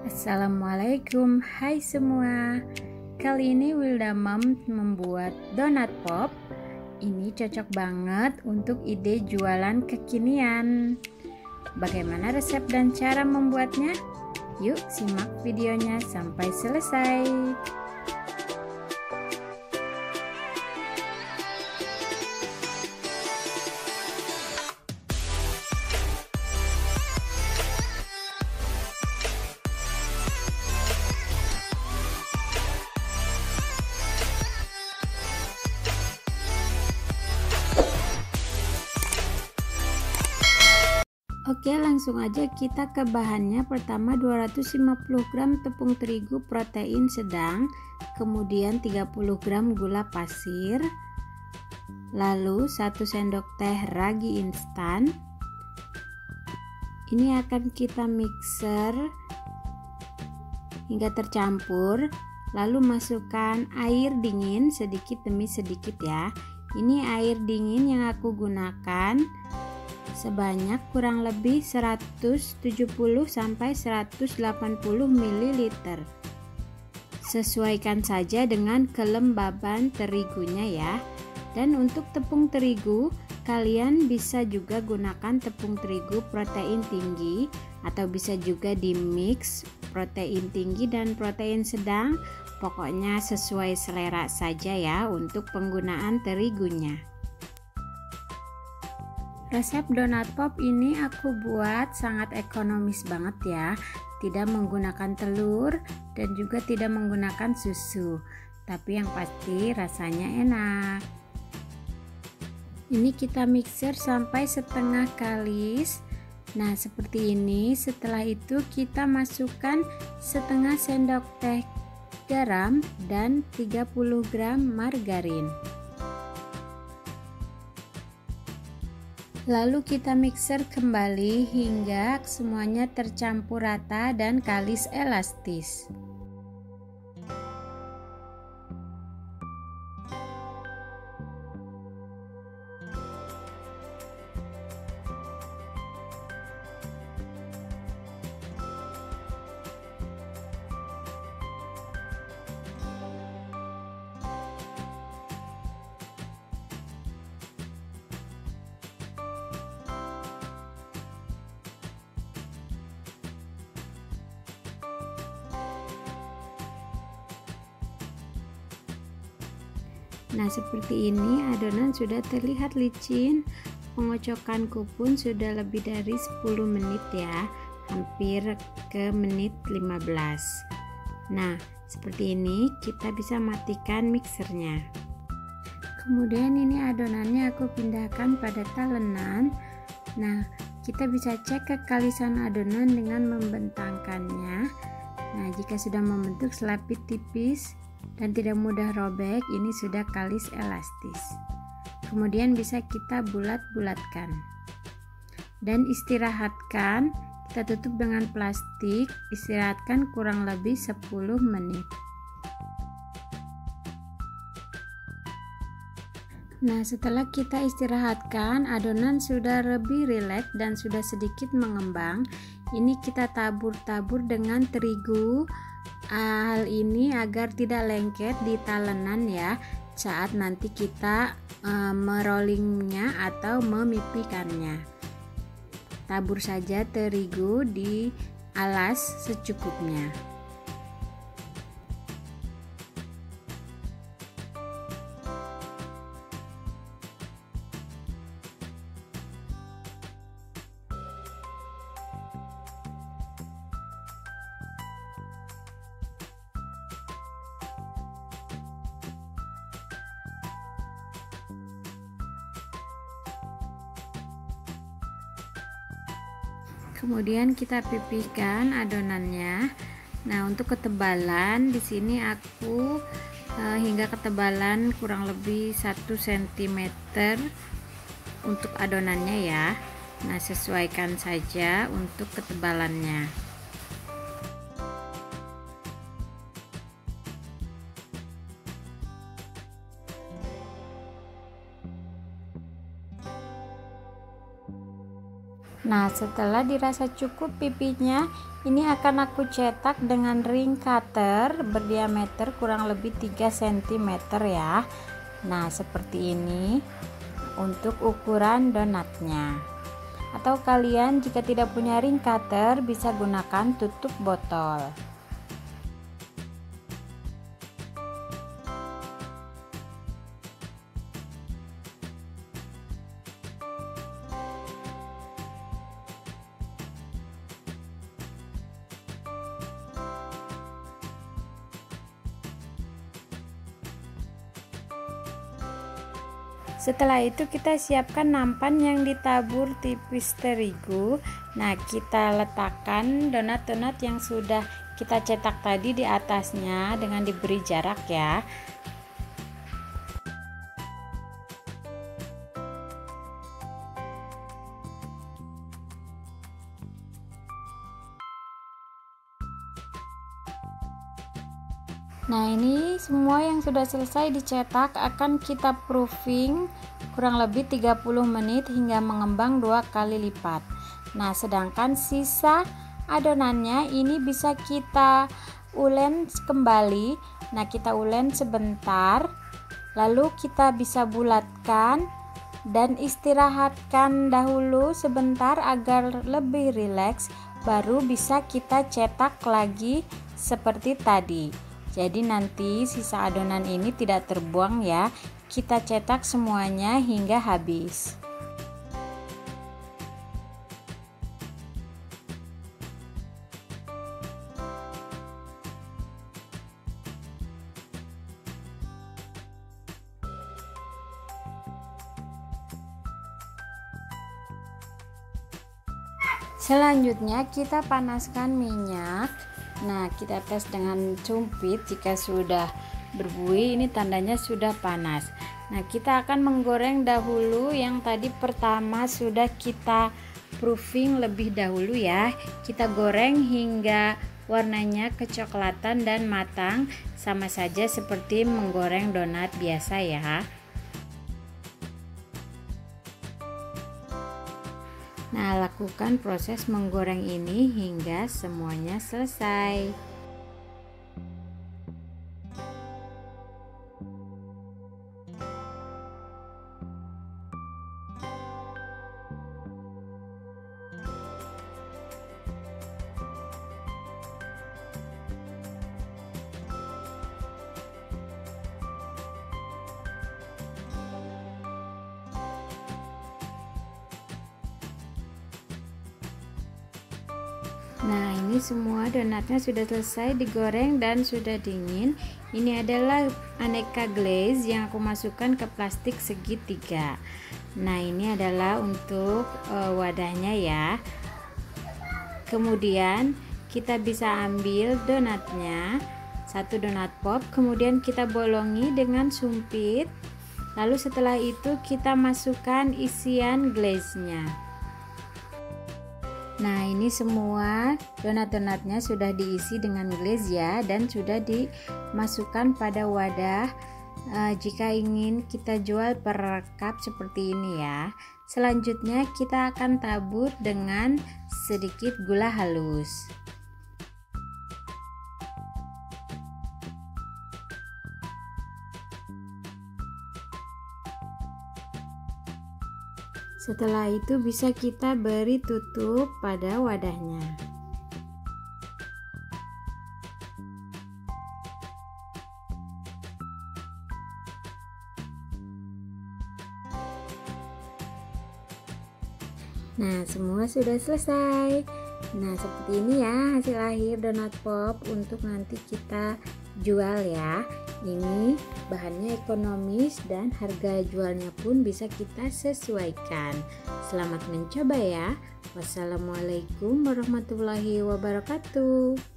Assalamualaikum, hai semua. Kali ini Wilda Mom membuat donat pop. Ini cocok banget untuk ide jualan kekinian. Bagaimana resep dan cara membuatnya? Yuk simak videonya sampai selesai. Oke, langsung aja kita ke bahannya. Pertama 250 gram tepung terigu protein sedang, kemudian 30 gram gula pasir, lalu 1 sendok teh ragi instan. Ini akan kita mixer hingga tercampur, lalu masukkan air dingin sedikit demi sedikit ya. Ini air dingin yang aku gunakan sebanyak kurang lebih 170 sampai 180 ml. Sesuaikan saja dengan kelembaban terigunya ya. Dan untuk tepung terigu, kalian bisa juga gunakan tepung terigu protein tinggi atau bisa juga di mix protein tinggi dan protein sedang. Pokoknya sesuai selera saja ya untuk penggunaan terigunya. Resep donat pop ini aku buat sangat ekonomis banget ya. Tidak menggunakan telur dan juga tidak menggunakan susu. Tapi yang pasti rasanya enak. Ini kita mixer sampai setengah kalis. Nah, seperti ini. Setelah itu kita masukkan setengah sendok teh garam dan 30 gram margarin. Lalu kita mixer kembali hingga semuanya tercampur rata dan kalis elastis. Nah, seperti ini adonan sudah terlihat licin. Pengocokanku pun sudah lebih dari 10 menit ya, hampir ke menit 15. Nah, seperti ini kita bisa matikan mixernya. Kemudian ini adonannya aku pindahkan pada talenan. Nah, kita bisa cek kekalisan adonan dengan membentangkannya. Nah, jika sudah membentuk selaput tipis dan tidak mudah robek, ini sudah kalis elastis. Kemudian bisa kita bulat-bulatkan dan istirahatkan. Kita tutup dengan plastik, istirahatkan kurang lebih 10 menit. Nah, setelah kita istirahatkan, adonan sudah lebih rileks dan sudah sedikit mengembang. Ini kita tabur-tabur dengan terigu. Hal ini agar tidak lengket di talenan ya saat nanti kita merollingnya atau memipikannya. Tabur saja terigu di alas secukupnya. Kemudian kita pipihkan adonannya. Nah, untuk ketebalan di sini aku hingga ketebalan kurang lebih 1 cm untuk adonannya ya. Nah, sesuaikan saja untuk ketebalannya. Nah, setelah dirasa cukup pipinya, Ini akan aku cetak dengan ring cutter berdiameter kurang lebih 3 cm ya. Nah, seperti ini untuk ukuran donatnya. Atau kalian jika tidak punya ring cutter bisa gunakan tutup botol. Setelah itu kita siapkan nampan yang ditabur tipis terigu. Nah, kita letakkan donat-donat yang sudah kita cetak tadi di atasnya dengan diberi jarak ya. Nah, ini semua yang sudah selesai dicetak akan kita proofing kurang lebih 30 menit hingga mengembang 2 kali lipat. Nah, sedangkan sisa adonannya ini bisa kita ulen kembali. Nah, kita ulen sebentar, lalu kita bisa bulatkan dan istirahatkan dahulu sebentar agar lebih rileks, baru bisa kita cetak lagi seperti tadi. Jadi nanti sisa adonan ini tidak terbuang ya, kita cetak semuanya hingga habis. Selanjutnya kita panaskan minyak. Nah, kita tes dengan sumpit, jika sudah berbuih ini tandanya sudah panas. Nah, kita akan menggoreng dahulu yang tadi pertama sudah kita proofing lebih dahulu ya. Kita goreng hingga warnanya kecoklatan dan matang, sama saja seperti menggoreng donat biasa ya. Nah, lakukan proses menggoreng ini hingga semuanya selesai. Nah, ini semua donatnya sudah selesai digoreng dan sudah dingin. Ini adalah aneka glaze yang aku masukkan ke plastik segitiga. Nah, ini adalah untuk wadahnya ya. Kemudian kita bisa ambil donatnya, satu donat pop, kemudian kita bolongi dengan sumpit. Lalu setelah itu kita masukkan isian glaze-nya. Nah, ini semua donat-donatnya sudah diisi dengan glaze ya, dan sudah dimasukkan pada wadah. Jika ingin kita jual per cup seperti ini ya. Selanjutnya kita akan tabur dengan sedikit gula halus. Setelah itu bisa kita beri tutup pada wadahnya. Nah, semua sudah selesai. Nah, seperti ini ya hasil akhir donat pop untuk nanti kita jual ya. Ini bahannya ekonomis dan harga jualnya pun bisa kita sesuaikan. Selamat mencoba ya. Wassalamualaikum warahmatullahi wabarakatuh.